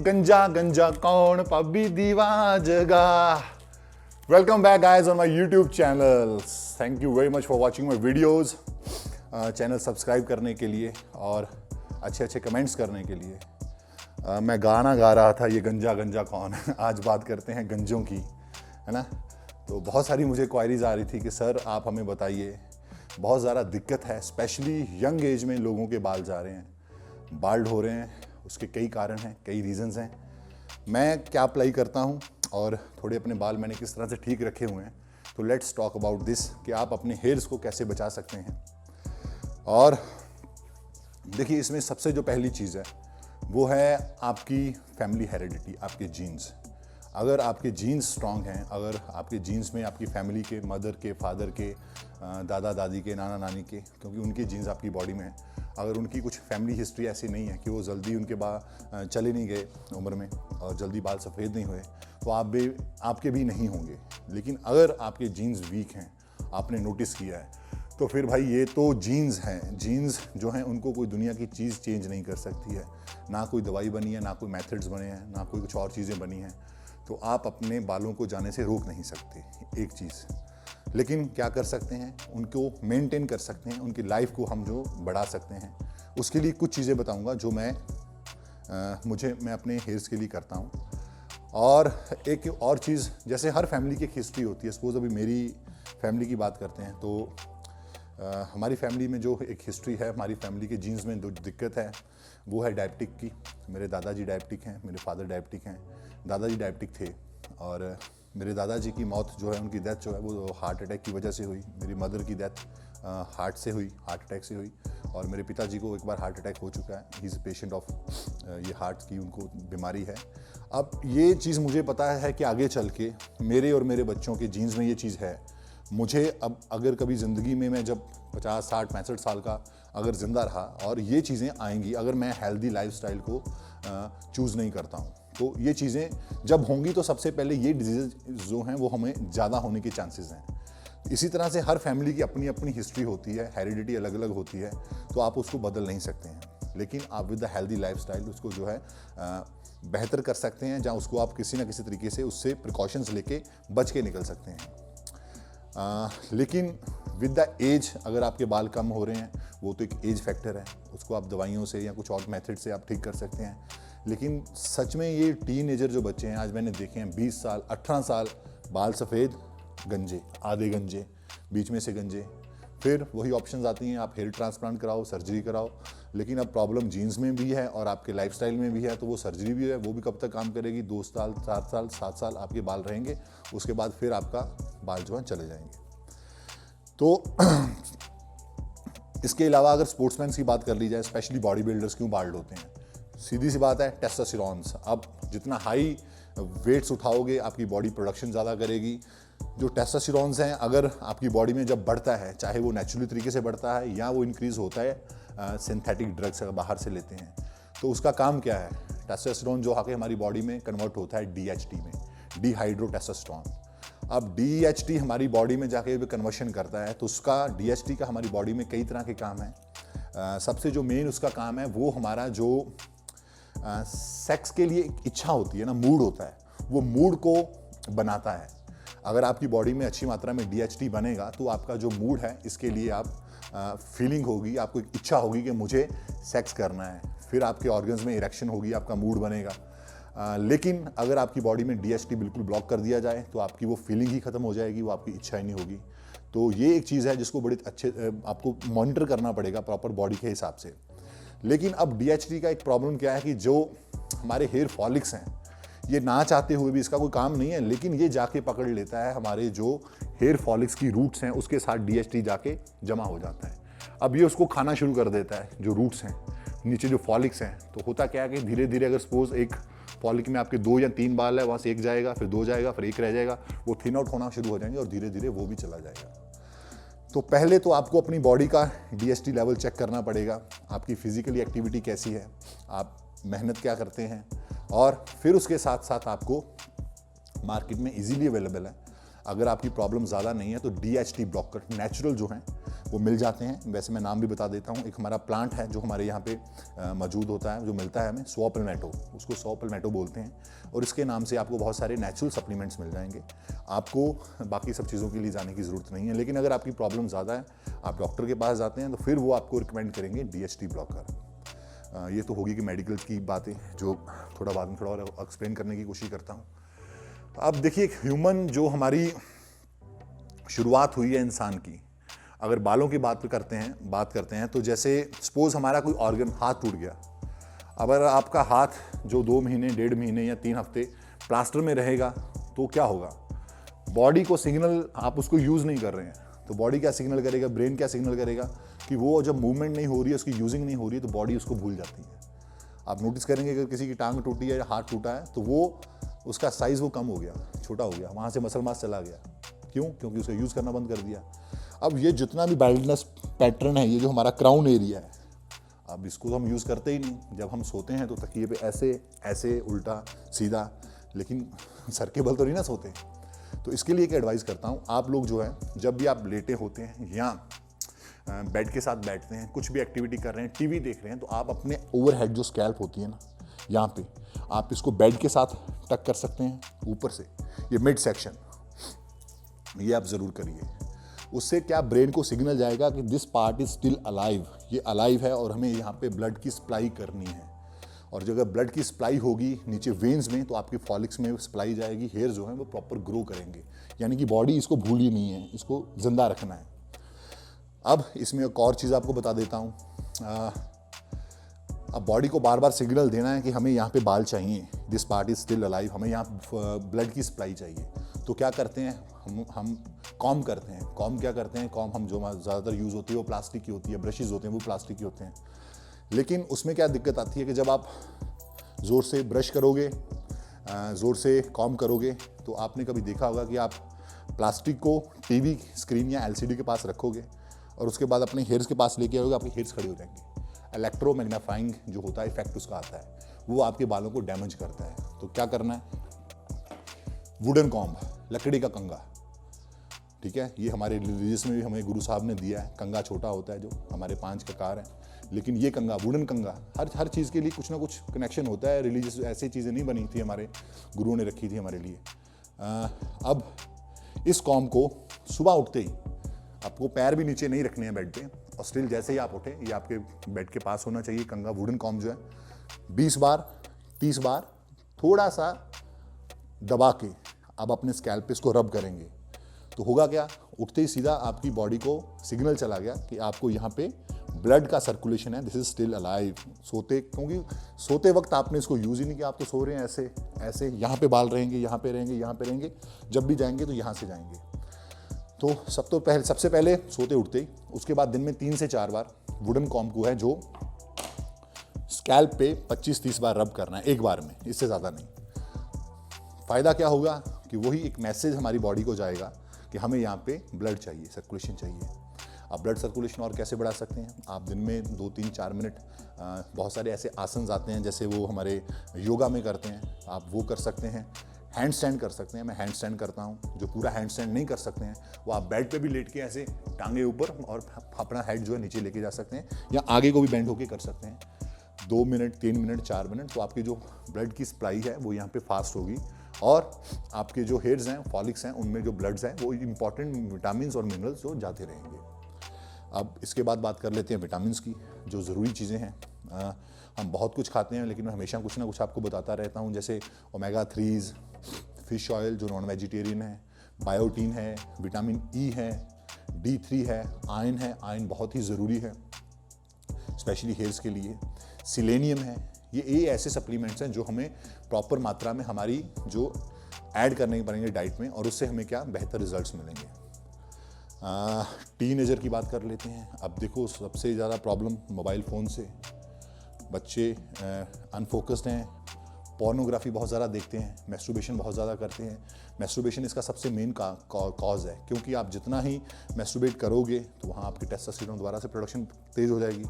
गंजा गंजा कौन पबी दीवा जगा। Welcome back guys on my YouTube channel. Thank you very much for watching my videos. Channel subscribe करने के लिए और अच्छे अच्छे कमेंट्स करने के लिए। मैं गाना गा रहा था, ये गंजा गंजा कौन। आज बात करते हैं गंजों की, है ना। तो बहुत सारी मुझे क्वायरीज आ रही थी कि सर आप हमें बताइए, बहुत ज़्यादा दिक्कत है, स्पेशली यंग एज में लोगों के बाल जा रहे हैं, बाल्ड हो रहे हैं। उसके कई कारण हैं, कई रीजंस हैं। मैं क्या अप्लाई करता हूं और थोड़े अपने बाल मैंने किस तरह से ठीक रखे हुए हैं। तो लेट्स टॉक अबाउट दिस कि आप अपने हेयर्स को कैसे बचा सकते हैं। और देखिए, इसमें सबसे जो पहली चीज़ है वो है आपकी फैमिली हेरिडिटी, आपके जीन्स। अगर आपके जीन्स स्ट्रांग हैं, अगर आपके जीन्स में आपकी फैमिली के, मदर के, फादर के, दादा दादी के, नाना नानी के, क्योंकि उनके जीन्स आपकी बॉडी में हैं, अगर उनकी कुछ फैमिली हिस्ट्री ऐसी नहीं है कि वो जल्दी उनके बाल चले नहीं गए उम्र में और जल्दी बाल सफ़ेद नहीं हुए, तो आपके भी नहीं होंगे। लेकिन अगर आपके जीन्स वीक हैं, आपने नोटिस किया है, तो फिर भाई ये तो जीन्स हैं। जीन्स जो हैं उनको कोई दुनिया की चीज़ चेंज नहीं कर सकती है। ना कोई दवाई बनी है, ना कोई मेथड्स बने हैं, ना कोई कुछ और चीज़ें बनी हैं। तो आप अपने बालों को जाने से रोक नहीं सकते, एक चीज़। लेकिन क्या कर सकते हैं, उनको मेंटेन कर सकते हैं, उनकी लाइफ को हम जो बढ़ा सकते हैं। उसके लिए कुछ चीज़ें बताऊंगा जो मैं अपने हेयर्स के लिए करता हूं। और एक और चीज़, जैसे हर फैमिली की एक हिस्ट्री होती है। सपोज अभी मेरी फैमिली की बात करते हैं तो हमारी फैमिली में जो एक हिस्ट्री है, हमारी फैमिली के जीन्स में जो दिक्कत है वो है डायबिटिक की। मेरे दादाजी डायबिटिक हैं, मेरे फादर डायबिटिक हैं। दादाजी डायबिटिक थे और मेरे दादाजी की मौत जो है, उनकी डेथ जो है वो हार्ट अटैक की वजह से हुई। मेरी मदर की डेथ हार्ट से हुई, हार्ट अटैक से हुई। और मेरे पिताजी को एक बार हार्ट अटैक हो चुका है। He is a patient of ये हार्ट की उनको बीमारी है। अब ये चीज़ मुझे पता है कि आगे चल के मेरे और मेरे बच्चों के जीन्स में ये चीज़ है। मुझे अब अगर कभी ज़िंदगी में मैं जब 50, 60, 65 साल का अगर ज़िंदा रहा और ये चीज़ें आएंगी, अगर मैं हेल्दी लाइफस्टाइल को चूज़ नहीं करता हूँ, तो ये चीज़ें जब होंगी तो सबसे पहले ये डिजीज़ जो हैं वो हमें ज़्यादा होने के चांसेस हैं। इसी तरह से हर फैमिली की अपनी अपनी हिस्ट्री होती है, हेरिडिटी अलग अलग होती है, तो आप उसको बदल नहीं सकते हैं। लेकिन आप विद द हेल्दी लाइफस्टाइल उसको जो है बेहतर कर सकते हैं, जहाँ उसको आप किसी ना किसी तरीके से उससे प्रिकॉशंस लेके बच के निकल सकते हैं। लेकिन विद द एज अगर आपके बाल कम हो रहे हैं, वो तो एक एज फैक्टर है, उसको आप दवाइयों से या कुछ और मेथड से आप ठीक कर सकते हैं। लेकिन सच में ये टीनेजर जो बच्चे हैं, आज मैंने देखे हैं 20 साल, 18 साल, बाल सफ़ेद, गंजे, आधे गंजे, बीच में से गंजे। फिर वही ऑप्शंस आती हैं, आप हेयर ट्रांसप्लांट कराओ, सर्जरी कराओ। लेकिन अब प्रॉब्लम जीन्स में भी है और आपके लाइफस्टाइल में भी है, तो वो सर्जरी भी है, वो भी कब तक काम करेगी? 2 साल, 4 साल, 7 साल आपके बाल रहेंगे, उसके बाद फिर आपका बाल जो है चले जाएंगे। तो इसके अलावा अगर स्पोर्ट्समैन की बात कर ली जाए, स्पेशली बॉडी बिल्डर्स क्यों बाल्ड होते हैं? सीधी सी बात है, टेस्टोस्टेरोन्स। अब जितना हाई वेट्स उठाओगे आपकी बॉडी प्रोडक्शन ज़्यादा करेगी। जो टेस्टोस्टेरोन्स हैं, अगर आपकी बॉडी में जब बढ़ता है, चाहे वो नेचुरली तरीके से बढ़ता है या वो इंक्रीज़ होता है सिंथेटिक ड्रग्स अगर बाहर से लेते हैं, तो उसका काम क्या है? टेस्टोस्टेरोन जो आके हमारी बॉडी में कन्वर्ट होता है DHT में, डिहाइड्रोटेस्टोस्टेरोन। अब DHT हमारी बॉडी में जाके कन्वर्शन करता है, तो उसका DHT का हमारी बॉडी में कई तरह के काम हैं। सबसे जो मेन उसका काम है वो हमारा जो सेक्स के लिए एक इच्छा होती है ना, मूड होता है, वो मूड को बनाता है। अगर आपकी बॉडी में अच्छी मात्रा में DHT बनेगा तो आपका जो मूड है, इसके लिए आप फीलिंग होगी, आपको एक इच्छा होगी कि मुझे सेक्स करना है। फिर आपके ऑर्गन्स में इरेक्शन होगी, आपका मूड बनेगा। लेकिन अगर आपकी बॉडी में DHT बिल्कुल ब्लॉक कर दिया जाए तो आपकी वो फीलिंग ही खत्म हो जाएगी, वो आपकी इच्छा ही नहीं होगी। तो ये एक चीज़ है जिसको बड़ी अच्छे आपको मॉनिटर करना पड़ेगा प्रॉपर बॉडी के हिसाब से। लेकिन अब DHT का एक प्रॉब्लम क्या है कि जो हमारे हेयर फॉलिक्स हैं, ये ना चाहते हुए भी, इसका कोई काम नहीं है, लेकिन ये जाके पकड़ लेता है हमारे जो हेयर फॉलिक्स की रूट्स हैं, उसके साथ DHT जाके जमा हो जाता है। अब ये उसको खाना शुरू कर देता है, जो रूट्स हैं, नीचे जो फॉलिक्स हैं। तो होता क्या है कि धीरे धीरे अगर सपोज एक फॉलिक में आपके 2 या 3 बाल है, वहाँ से एक जाएगा, फिर 2 जाएगा, फिर 1 रह जाएगा, वो थिन आउट होना शुरू हो जाएंगे और धीरे धीरे वो भी चला जाएगा। तो पहले तो आपको अपनी बॉडी का DHT लेवल चेक करना पड़ेगा, आपकी फिजिकली एक्टिविटी कैसी है, आप मेहनत क्या करते हैं, और फिर उसके साथ साथ आपको मार्केट में इजीली अवेलेबल है, अगर आपकी प्रॉब्लम ज़्यादा नहीं है तो DHT ब्लॉकर नेचुरल जो हैं वो मिल जाते हैं। वैसे मैं नाम भी बता देता हूँ, एक हमारा प्लांट है जो हमारे यहाँ पे मौजूद होता है, जो मिलता है हमें, सॉ पल्मेटो, उसको सॉ पल्मेटो बोलते हैं, और इसके नाम से आपको बहुत सारे नेचुरल सप्लीमेंट्स मिल जाएंगे। आपको बाकी सब चीज़ों के लिए जाने की ज़रूरत नहीं है, लेकिन अगर आपकी प्रॉब्लम ज़्यादा है, आप डॉक्टर के पास जाते हैं तो फिर वो आपको रिकमेंड करेंगे DHT ब्लॉकर। ये तो होगी कि मेडिकल की बातें, जो थोड़ा बाद में थोड़ा और एक्सप्लेन करने की कोशिश करता हूँ। तो अब देखिए, एक ह्यूमन जो हमारी शुरुआत हुई है इंसान की, अगर बालों की बात करते हैं तो जैसे सपोज हमारा कोई ऑर्गन, हाथ टूट गया, अगर आपका हाथ जो 2 महीने, 1.5 महीने या 3 हफ्ते प्लास्टर में रहेगा तो क्या होगा? बॉडी को सिग्नल, आप उसको यूज़ नहीं कर रहे हैं तो बॉडी क्या सिग्नल करेगा, ब्रेन क्या सिग्नल करेगा कि वो जब मूवमेंट नहीं हो रही है, उसकी यूजिंग नहीं हो रही है, तो बॉडी उसको भूल जाती है। आप नोटिस करेंगे अगर किसी की टांग टूटी है या हाथ टूटा है तो वो उसका साइज़ वो कम हो गया, छोटा हो गया, वहाँ से मसल मास चला गया। क्यों? क्योंकि उसे यूज़ करना बंद कर दिया। अब ये जितना भी बाल्डनेस पैटर्न है, ये जो हमारा क्राउन एरिया है, अब इसको हम यूज़ करते ही नहीं। जब हम सोते हैं तो तकिए पे ऐसे ऐसे उल्टा सीधा, लेकिन सर के बल तो नहीं ना सोते। तो इसके लिए एक एडवाइस करता हूँ, आप लोग जो है जब भी आप लेटे होते हैं या बेड के साथ बैठते हैं, कुछ भी एक्टिविटी कर रहे हैं, टीवी देख रहे हैं, तो आप अपने ओवरहेड जो स्कैल्प होती है ना, यहाँ पे आप इसको बेड के साथ टक कर सकते हैं ऊपर से, ये मिड सेक्शन, ये आप ज़रूर करिए। उससे क्या, ब्रेन को सिग्नल जाएगा कि this part is still alive, ये अलाइव है और हमें यहाँ पे ब्लड की सप्लाई करनी है। और जब अगर ब्लड की सप्लाई होगी नीचे वेन्स में, तो आपके फॉलिक्स में सप्लाई जाएगी, हेयर जो है वो प्रॉपर ग्रो करेंगे। यानी कि बॉडी इसको भूली नहीं है, इसको जिंदा रखना है। अब इसमें एक और चीज़ आपको बता देता हूँ, अब बॉडी को बार बार सिग्नल देना है कि हमें यहाँ पे बाल चाहिए, this part is still alive, हमें यहाँ ब्लड की सप्लाई चाहिए। तो क्या करते हैं हम कॉम करते हैं। कॉम क्या करते हैं? कॉम हम जो ज़्यादातर यूज़ होती है वो प्लास्टिक की होती है, ब्रशेज़ होते हैं वो प्लास्टिक के होते हैं। लेकिन उसमें क्या दिक्कत आती है कि जब आप ज़ोर से ब्रश करोगे, ज़ोर से कॉम करोगे, तो आपने कभी देखा होगा कि आप प्लास्टिक को टीवी स्क्रीन या LCD के पास रखोगे और उसके बाद अपने हेयर्स के पास लेके आओगे, आपके हेयर्स खड़े हो जाएंगे। इलेक्ट्रोमैग्नीफाइंग जो होता है इफेक्ट उसका आता है, वो आपके बालों को डैमेज करता है। तो क्या करना है? वुडन कॉम्ब, लकड़ी का कंगा, ठीक है, ये हमारे रिलीजियस में भी हमें गुरु साहब ने दिया है। कंगा छोटा होता है जो हमारे 5 ककार हैं, लेकिन ये कंगा, वुडन कंगा, हर चीज़ के लिए कुछ ना कुछ कनेक्शन होता है। रिलीजियस ऐसी चीज़ें नहीं बनी थी, हमारे गुरुओं ने रखी थी हमारे लिए। अब इस कॉम्ब को सुबह उठते ही, आपको पैर भी नीचे नहीं रखने हैं बेड पे, और स्टिल जैसे ही आप उठे, ये आपके बेड के पास होना चाहिए कंगा, वुडन कॉम्ब जो है। 20 बार 30 बार थोड़ा सा दबा के आप अपने स्कैल्प पे इसको रब करेंगे, तो होगा क्या? उठते ही सीधा आपकी बॉडी को सिग्नल चला गया कि आपको यहाँ पे ब्लड का सर्कुलेशन है, दिस इज स्टिल अलाइव। क्योंकि सोते वक्त आपने इसको यूज़ ही नहीं किया, आप तो सो रहे हैं ऐसे ऐसे, यहाँ पे बाल रहेंगे, यहाँ पे रहेंगे, यहाँ पे रहेंगे, जब भी जाएंगे तो यहाँ से जाएंगे। तो सबसे पहले सोते उठते ही, उसके बाद दिन में 3 से 4 बार वुडन कॉम्ब को है जो स्कैल्प पे 25-30 बार रब करना है एक बार में, इससे ज़्यादा नहीं। फ़ायदा क्या होगा कि वही एक मैसेज हमारी बॉडी को जाएगा कि हमें यहाँ पे ब्लड चाहिए, सर्कुलेशन चाहिए। आप ब्लड सर्कुलेशन और कैसे बढ़ा सकते हैं? आप दिन में 2-3-4 मिनट, बहुत सारे ऐसे आसन आते हैं जैसे वो हमारे योगा में करते हैं, आप वो कर सकते हैं। हैंड स्टैंड कर सकते हैं, मैं हैंड स्टैंड करता हूँ। जो पूरा हैंड स्टैंड नहीं कर सकते हैं, वो आप बेड पे भी लेट के ऐसे टांगे ऊपर और अपना हेड जो है नीचे लेके जा सकते हैं, या आगे को भी बेंड होके कर सकते हैं। 2 मिनट, 3 मिनट, 4 मिनट, तो आपकी जो ब्लड की सप्लाई है वो यहाँ पे फास्ट होगी, और आपके जो हेयर्स हैं, फॉलिक्स हैं, उनमें जो ब्लड्स हैं वो इंपॉर्टेंट विटामिन और मिनरल्स जो जाते रहेंगे। अब इसके बाद बात कर लेते हैं विटामिन की, जो ज़रूरी चीज़ें हैं। हम बहुत कुछ खाते हैं, लेकिन मैं हमेशा कुछ ना कुछ आपको बताता रहता हूँ, जैसे ओमेगा 3, फिश ऑयल जो नॉन वेजिटेरियन है, बायोटीन है, विटामिन E है, D3 है, आयरन है, आयरन बहुत ही ज़रूरी है स्पेशली हेयर्स के लिए, सिलेनियम है। ये ऐसे सप्लीमेंट्स हैं जो हमें प्रॉपर मात्रा में हमारी जो ऐड करने पड़ेंगे डाइट में, और उससे हमें क्या बेहतर रिजल्ट्स मिलेंगे। टीनेजर की बात कर लेते हैं। अब देखो, सबसे ज़्यादा प्रॉब्लम मोबाइल फ़ोन से, बच्चे अनफोकस्ड हैं, पोर्नोग्राफी बहुत ज़्यादा देखते हैं, मैस्टरबेशन बहुत ज़्यादा करते हैं। मैस्टरबेशन इसका सबसे मेन कॉज है, क्योंकि आप जितना ही मैस्टरबेट करोगे तो वहाँ आपकी टेस्टोस्टेरोन दोबारा से प्रोडक्शन तेज़ हो जाएगी।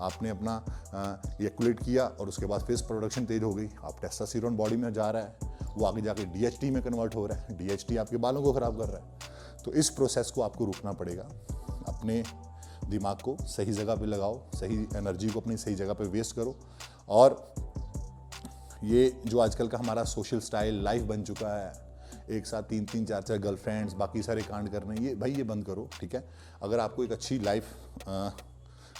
आपने अपना इजैकुलेट किया और उसके बाद फिर प्रोडक्शन तेज़ हो गई, आप टेस्टोस्टेरोन बॉडी में जा रहा है, वो आगे जाके DHT में कन्वर्ट हो रहा है, DHT आपके बालों को ख़राब कर रहा है। तो इस प्रोसेस को आपको रोकना पड़ेगा। अपने दिमाग को सही जगह पे लगाओ, सही एनर्जी को अपनी सही जगह पे वेस्ट करो। और ये जो आजकल का हमारा सोशल स्टाइल लाइफ बन चुका है, एक साथ 3-3 4-4 गर्लफ्रेंड्स, बाकी सारे कांड करने, ये भाई ये बंद करो, ठीक है। अगर आपको एक अच्छी लाइफ,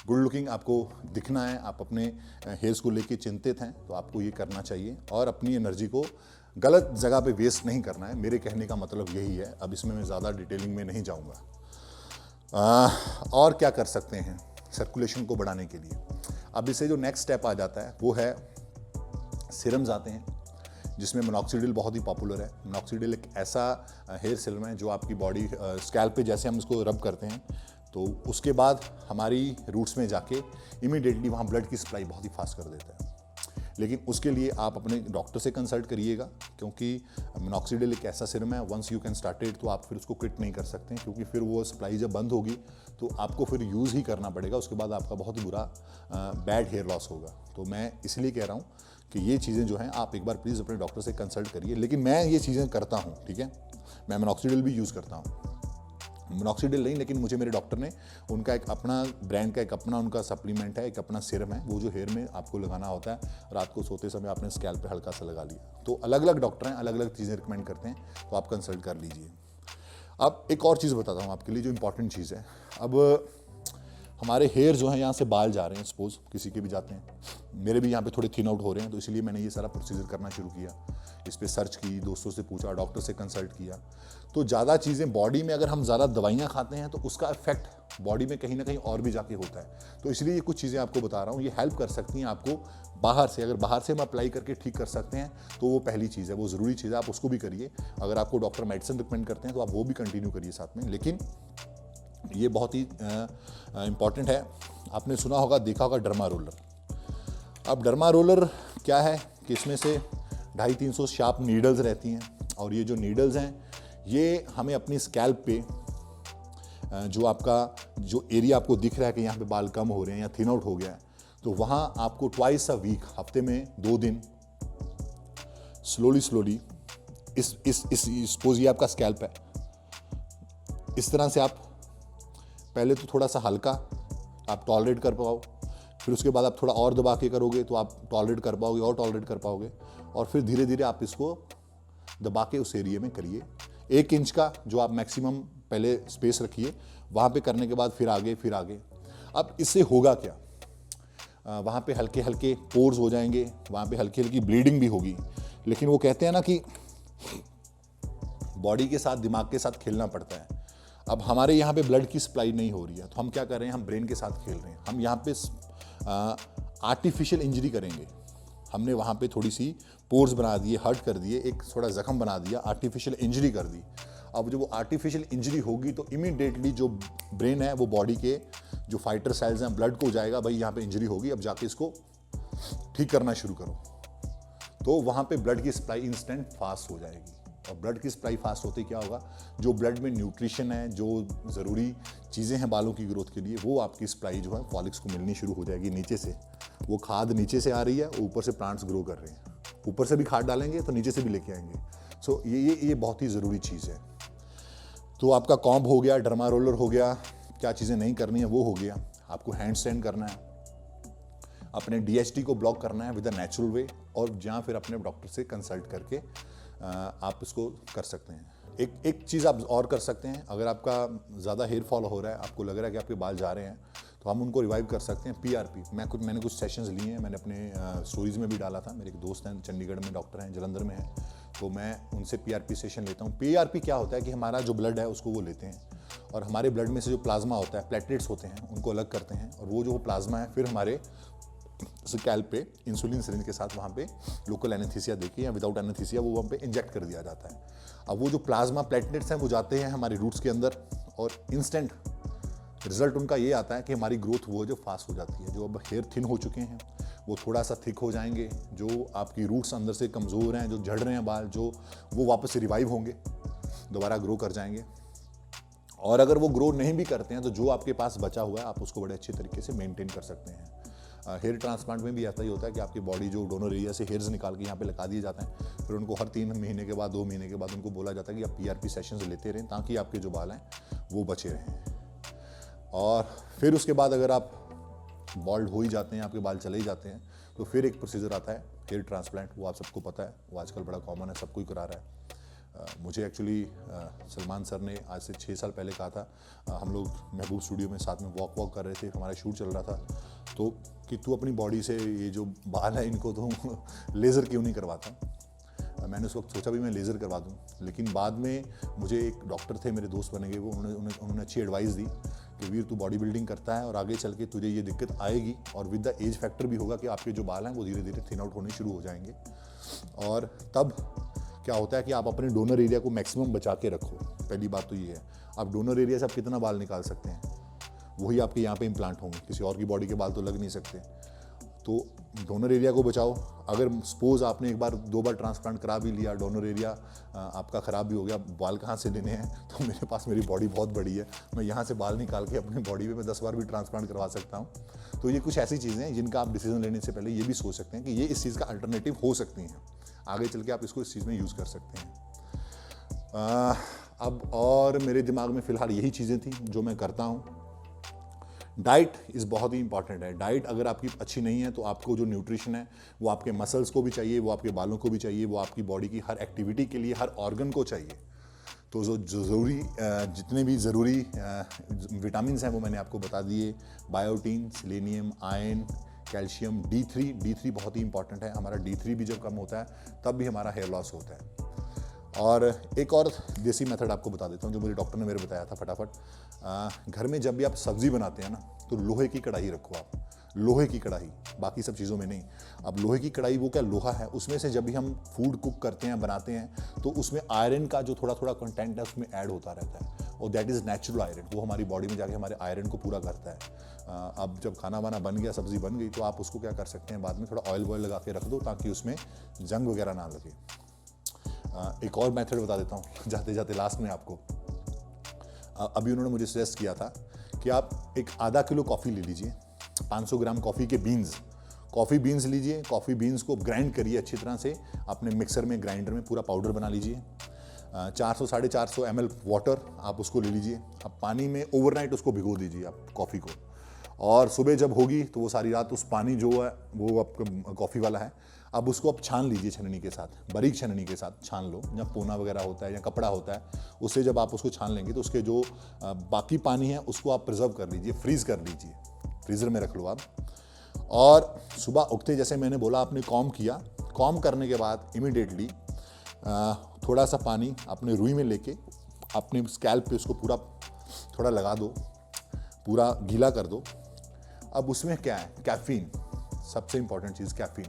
गुड लुकिंग आपको दिखना है, आप अपने हेयर्स को लेके चिंतित हैं, तो आपको ये करना चाहिए और अपनी एनर्जी को गलत जगह पे वेस्ट नहीं करना है। मेरे कहने का मतलब यही है। अब इसमें मैं ज़्यादा डिटेलिंग में नहीं जाऊँगा। और क्या कर सकते हैं सर्कुलेशन को बढ़ाने के लिए? अब इससे जो नेक्स्ट स्टेप आ जाता है वो है सीरम्स आते हैं, जिसमें मिनॉक्सिडिल बहुत ही पॉपुलर है। मिनॉक्सिडिल एक ऐसा हेयर सीरम है जो आपकी बॉडी स्कैल्प पे जैसे हम इसको रब करते हैं तो उसके बाद हमारी रूट्स में जाके इमीडिएटली वहाँ ब्लड की सप्लाई बहुत ही फास्ट कर देता है। लेकिन उसके लिए आप अपने डॉक्टर से कंसल्ट करिएगा, क्योंकि मिनॉक्सिडिल एक ऐसा सीरम है, वंस यू कैन स्टार्टेड तो आप फिर उसको क्विट नहीं कर सकते, क्योंकि फिर वो सप्लाई जब बंद होगी तो आपको फिर यूज़ ही करना पड़ेगा। उसके बाद आपका बहुत ही बुरा बैड हेयर लॉस होगा। तो मैं इसलिए कह रहा हूँ कि ये चीज़ें जो हैं आप एक बार प्लीज़ अपने डॉक्टर से कंसल्ट करिए। लेकिन मैं ये चीज़ें करता हूँ, ठीक है। मैं मिनॉक्सिडिल भी यूज़ करता हूँ, मिनॉक्सिडिल नहीं, लेकिन मुझे मेरे डॉक्टर ने उनका एक अपना ब्रांड का एक अपना उनका सप्लीमेंट है, एक अपना सीरम है, वो जो हेयर में आपको लगाना होता है, रात को सोते समय आपने स्कैल्प पे हल्का सा लगा लिया। तो अलग अलग डॉक्टर हैं, अलग अलग चीज़ें रिकमेंड करते हैं, तो आप कंसल्ट कर लीजिए। अब एक और चीज़ बताता हूँ आपके लिए जो इंपॉर्टेंट चीज़ है। अब हमारे हेयर जो हैं यहाँ से बाल जा रहे हैं, सपोज किसी के भी जाते हैं, मेरे भी यहाँ पे थोड़े थिन आउट हो रहे हैं, तो इसलिए मैंने ये सारा प्रोसीजर करना शुरू किया। इस पर सर्च की, दोस्तों से पूछा, डॉक्टर से कंसल्ट किया। तो ज़्यादा चीज़ें बॉडी में, अगर हम ज़्यादा दवाइयाँ खाते हैं तो उसका इफेक्ट बॉडी में कहीं ना कहीं और भी जाके होता है। तो इसलिए ये कुछ चीज़ें आपको बता रहा हूँ, ये हेल्प कर सकती हैं आपको बाहर से। अगर बाहर से हम अप्लाई करके ठीक कर सकते हैं तो वो पहली चीज़ है, वो ज़रूरी चीज़ है, आप उसको भी करिए। अगर आपको डॉक्टर मेडिसिन रिकमेंड करते हैं तो आप वो भी कंटिन्यू करिए साथ में। लेकिन ये बहुत ही इम्पॉर्टेंट है। आपने सुना होगा, देखा होगा डर्मा रोलर। अब डर्मा रोलर क्या है कि इसमें से 250-300 शार्प नीडल्स रहती हैं, और ये जो नीडल्स हैं ये हमें अपनी स्कैल्प पे जो आपका जो एरिया आपको दिख रहा है कि यहाँ पे बाल कम हो रहे हैं या थिन आउट हो गया है, तो वहाँ आपको ट्वाइस अ वीक, हफ्ते में 2 दिन स्लोली इस सपोज ये आपका स्कैल्प है, इस तरह से आप पहले तो थोड़ा सा हल्का आप टॉलरेट कर पाओ, फिर उसके बाद आप थोड़ा और दबा के करोगे तो आप टॉलरेट कर पाओगे और टॉलरेट कर पाओगे, और फिर धीरे धीरे आप इसको दबा के उस एरिया में करिए। 1 इंच का जो आप मैक्सिमम पहले स्पेस रखिए, वहाँ पे करने के बाद फिर आगे फिर आगे। अब इससे होगा क्या, वहाँ पे हल्के हल्के पोर्स हो जाएंगे, वहाँ पे हल्की हल्की ब्लीडिंग भी होगी। लेकिन वो कहते हैं ना कि बॉडी के साथ दिमाग के साथ खेलना पड़ता है। अब हमारे यहाँ पे ब्लड की सप्लाई नहीं हो रही है, तो हम क्या कर रहे हैं, हम ब्रेन के साथ खेल रहे हैं। हम यहाँ पे आर्टिफिशियल इंजरी करेंगे। हमने वहाँ पे थोड़ी सी पोर्स बना दिए, हर्ट कर दिए, एक थोड़ा जख्म बना दिया, आर्टिफिशियल इंजरी कर दी। अब जब वो आर्टिफिशियल इंजरी होगी तो इमीडिएटली जो ब्रेन है वो बॉडी के जो फाइटर सेल्स हैं, ब्लड को जाएगा, भाई यहाँ पे इंजरी होगी, अब जाके इसको ठीक करना शुरू करो। तो वहाँ पे ब्लड की सप्लाई इंस्टेंट फास्ट हो जाएगी। और ब्लड की सप्लाई फास्ट होते क्या होगा, जो ब्लड में न्यूट्रिशन है, जो ज़रूरी चीज़ें हैं बालों की ग्रोथ के लिए, वो आपकी सप्लाई जो है फॉलिक्स को मिलनी शुरू हो जाएगी नीचे से। वो खाद नीचे से आ रही है, ऊपर से प्लांट्स ग्रो कर रहे हैं, ऊपर से भी खाद डालेंगे तो नीचे से भी लेके आएंगे। सो ये बहुत ही ज़रूरी चीज़ है। तो आपका कॉम्ब हो गया, डर्मा रोलर हो गया, क्या चीज़ें नहीं करनी है वो हो गया। आपको हैंड स्टैंड करना है, अपने DHT को ब्लॉक करना है विद अ नेचुरल वे, और जहाँ फिर अपने डॉक्टर से कंसल्ट करके आप इसको कर सकते हैं। एक चीज़ आप और कर सकते हैं, अगर आपका ज़्यादा हेयर फॉल हो रहा है, आपको लग रहा है कि आपके बाल जा रहे हैं, तो हम उनको रिवाइव कर सकते हैं। PRP मैंने कुछ सेशंस लिए हैं, मैंने अपने स्टोरीज़ में भी डाला था। मेरे एक दोस्त हैं, चंडीगढ़ में डॉक्टर हैं, जलंधर में हैं, तो मैं उनसे PRP सेशन लेता हूँ। PRP क्या होता है कि हमारा जो ब्लड है उसको वो लेते हैं, और हमारे ब्लड में से जो प्लाज्मा होता है, प्लेटलेट्स होते हैं, उनको अलग करते हैं, और वो जो प्लाज्मा है फिर हमारे स्कैल्प पे इंसुलिन सिरिंज के साथ वहाँ पे लोकल एनेस्थीसिया देके या विदाउट एनेस्थीसिया वो वहाँ पे इंजेक्ट कर दिया जाता है। अब वो जो प्लाज्मा प्लेटलेट्स हैं वो जाते हैं हमारे रूट्स के अंदर, और इंस्टेंट रिजल्ट उनका ये आता है कि हमारी ग्रोथ वो जो फास्ट हो जाती है। जो अब हेयर थिन हो चुके हैं वो थोड़ा सा थिक हो जाएंगे, जो आपकी रूट्स अंदर से कमज़ोर हैं, जो झड़ रहे हैं बाल, जो वो वापस से रिवाइव होंगे, दोबारा ग्रो कर जाएंगे। और अगर वो ग्रो नहीं भी करते हैं तो जो आपके पास बचा हुआ है आप उसको बड़े अच्छे तरीके से मेंटेन कर सकते हैं। हेयर ट्रांसप्लांट में भी ऐसा ही होता है कि आपकी बॉडी जो डोनर एरिया से हेयर्स निकाल के यहाँ पे लगा दिए जाते हैं, फिर उनको हर 3 महीने के बाद 2 महीने के बाद उनको बोला जाता है कि आप PRP सेशंस लेते रहें ताकि आपके जो बाल हैं वो बचे रहें। और फिर उसके बाद अगर आप बॉल्ड हो ही जाते हैं, आपके बाल चले ही जाते हैं, तो फिर एक प्रोसीजर आता है हेयर ट्रांसप्लांट। वो आप सबको पता है, वो आजकल बड़ा कॉमन है, सब कोई करा रहा है। मुझे एक्चुअली सलमान सर ने आज से 6 साल पहले कहा था, हम लोग महबूब स्टूडियो में साथ में वॉक कर रहे थे, हमारा शूट चल रहा था, तो कि तू अपनी बॉडी से ये जो बाल है इनको तो लेज़र क्यों नहीं करवाता। मैंने उस वक्त सोचा भी मैं लेज़र करवा दूं, लेकिन बाद में मुझे एक डॉक्टर थे, मेरे दोस्त बने गए, वो उन्होंने अच्छी एडवाइस दी कि वीर तू बॉडी बिल्डिंग करता है और आगे चल के तुझे ये दिक्कत आएगी, और विद द एज फैक्टर भी होगा कि आपके जो बाल हैं वो धीरे धीरे थिन आउट होने शुरू हो जाएंगे। और तब क्या होता है कि आप अपने डोनर एरिया को मैक्सिमम बचा के रखो। पहली बात तो ये है, आप डोनर एरिया से आप कितना बाल निकाल सकते हैं, वही आपके यहाँ पे इम्प्लांट होंगे, किसी और की बॉडी के बाल तो लग नहीं सकते। तो डोनर एरिया को बचाओ। अगर सपोज आपने एक बार 2 बार ट्रांसप्लांट करा भी लिया, डोनर एरिया आपका ख़राब भी हो गया, बाल कहाँ से लेने हैं, तो मेरे पास मेरी बॉडी बहुत बड़ी है, मैं यहाँ से बाल निकाल के अपनी बॉडी में 10 बार भी ट्रांसप्लांट करवा सकता हूँ। तो ये कुछ ऐसी चीज़ें हैं जिनका आप डिसीजन लेने से पहले ये भी सोच सकते हैं कि ये इस चीज़ का अल्टरनेटिव हो सकती हैं, आगे चल के आप इसको इस चीज़ में यूज़ कर सकते हैं। अब और मेरे दिमाग में फ़िलहाल यही चीज़ें थी जो मैं करता हूँ। डाइट इज़ बहुत ही इंपॉर्टेंट है। डाइट अगर आपकी अच्छी नहीं है तो आपको जो न्यूट्रिशन है वो आपके मसल्स को भी चाहिए, वो आपके बालों को भी चाहिए, वो आपकी बॉडी की हर एक्टिविटी के लिए, हर ऑर्गन को चाहिए। तो जो ज़रूरी जितने भी ज़रूरी विटामिन्स हैं वो मैंने आपको बता दिए। Biotin, selenium, iron, calcium, D3 बहुत ही इंपॉर्टेंट है। हमारा D3 भी जब कम होता है तब भी हमारा हेयर लॉस होता है। और एक और देसी मेथड आपको बता देता हूँ जो मुझे डॉक्टर ने मेरे बताया था फटाफट। घर में जब भी आप सब्ज़ी बनाते हैं ना, तो लोहे की कढ़ाई रखो आप, लोहे की कढ़ाई, बाकी सब चीज़ों में नहीं। अब लोहे की कढ़ाई, वो क्या लोहा है, उसमें से जब भी हम फूड कुक करते हैं, बनाते हैं, तो उसमें आयरन का जो थोड़ा थोड़ा कंटेंट है उसमें ऐड होता रहता है, और दैट इज़ नेचुरल आयरन। वो हमारी बॉडी में जाके हमारे आयरन को पूरा करता है। अब जब खाना वाना बन गया, सब्ज़ी बन गई, तो आप उसको क्या कर सकते हैं, बाद में थोड़ा ऑयल वॉयल लगा के रख दो ताकि उसमें जंग वगैरह ना लगे। एक और मेथड बता देता हूँ जाते जाते लास्ट में आपको। अभी उन्होंने मुझे सजेस्ट किया था कि आप एक आधा किलो कॉफ़ी ले लीजिए, 500 ग्राम कॉफ़ी के बीन्स, कॉफ़ी बीन्स लीजिए, कॉफ़ी बीन्स को ग्राइंड करिए अच्छी तरह से, अपने मिक्सर में, ग्राइंडर में पूरा पाउडर बना लीजिए। 400-450 ml वाटर आप उसको ले लीजिए। अब पानी में ओवरनाइट उसको भिगो दीजिए आप कॉफ़ी को, और सुबह जब होगी तो वो सारी रात उस पानी जो है वो आपका कॉफ़ी वाला है, अब उसको आप छान लीजिए छन्नी के साथ, बारीक छन्नी के साथ छान लो। जब पोना वगैरह होता है या कपड़ा होता है, उससे जब आप उसको छान लेंगे तो उसके जो बाकी पानी है उसको आप प्रिजर्व कर लीजिए, फ्रीज कर लीजिए, फ्रीज़र में रख लो आप। और सुबह उठते जैसे मैंने बोला, आपने कॉम्ब किया, कॉम्ब करने के बाद इमीडिएटली थोड़ा सा पानी अपने रुई में लेके अपने स्कैल्प पे उसको पूरा थोड़ा लगा दो, पूरा गीला कर दो। अब उसमें क्या है, कैफ़ीन, सबसे इंपॉर्टेंट चीज़ कैफ़ीन।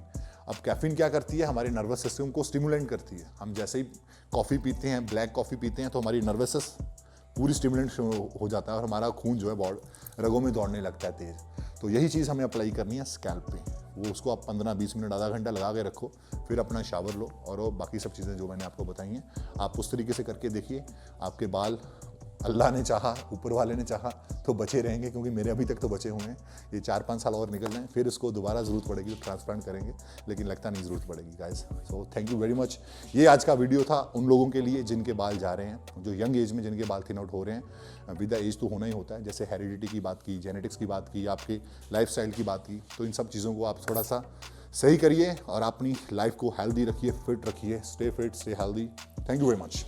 अब कैफ़ीन क्या करती है, हमारे नर्वस सिस्टम को स्टिमुलेंट करती है। हम जैसे ही कॉफ़ी पीते हैं, ब्लैक कॉफ़ी पीते हैं, तो हमारी नर्वस सिस्टम पूरी स्टिमुलेंट हो जाता है और हमारा खून जो है रगों में दौड़ने लगता है तेज़। तो यही चीज़ हमें अप्लाई करनी है स्कैल्प पे। वो उसको आप 15-20 मिनट, आधा घंटा लगा के रखो, फिर अपना शावर लो, और वो बाकी सब चीज़ें जो मैंने आपको बताई हैं आप उस तरीके से करके देखिए। आपके बाल, अल्लाह ने चाहा, ऊपर वाले ने चाहा तो बचे रहेंगे, क्योंकि मेरे अभी तक तो बचे हुए हैं। ये 4-5 साल और निकल जाएं, फिर इसको दोबारा ज़रूरत पड़ेगी तो ट्रांसप्लांट करेंगे, लेकिन लगता नहीं ज़रूरत पड़ेगी guys. So thank you very much. ये आज का वीडियो था उन लोगों के लिए जिनके बाल जा रहे हैं, जो यंग एज में जिनके बाल थिन आउट हो रहे हैं। विद द एज तो होना ही होता है, जैसे हेरिडिटी की बात की, जेनेटिक्स की बात की, आपके लाइफस्टाइल की बात की, तो इन सब चीज़ों को आप थोड़ा सा सही करिए और अपनी लाइफ को हेल्दी रखिए, फिट रखिए। Stay fit, stay healthy. Thank you very much.